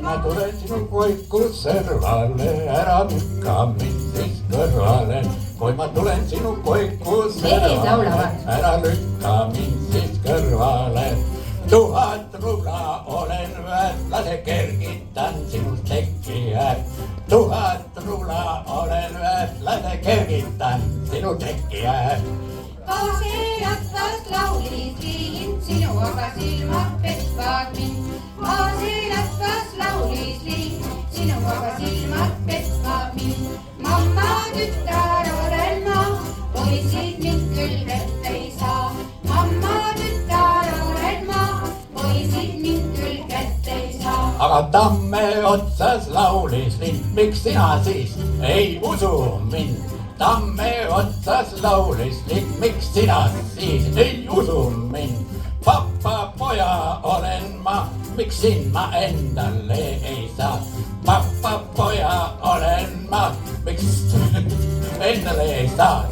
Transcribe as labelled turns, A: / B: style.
A: ma tulen sinu koiku servale, ära lükka mind siis kõrvale. Kui ma tulen sinu koiku servale, ära lükka mind siis kõrvale. 1000 rubla olen väärt, lase kergitan sinust teki äärt. 1000 rubla olen väärt, lase kergitan sinu teki äärt.
B: Maaseelattas laulis liin, sinu aga silmad petvad mind. Maaseelattas laulis liin, sinu aga silmad petvad mind. Mamma tütar olen ma, poisid mind küll kätte ei saa. Mamma tütar olen ma, poisid mind küll kätte ei saa.
A: Aga tamme otsas laulis lind, miks sina siis ei usu mind? Tamme otsas laulis lind, miks sina siis ei usu mind? Papapoja olen ma, miks sind ma endale ei saa? Papapoja olen ma, miks endale ei saa?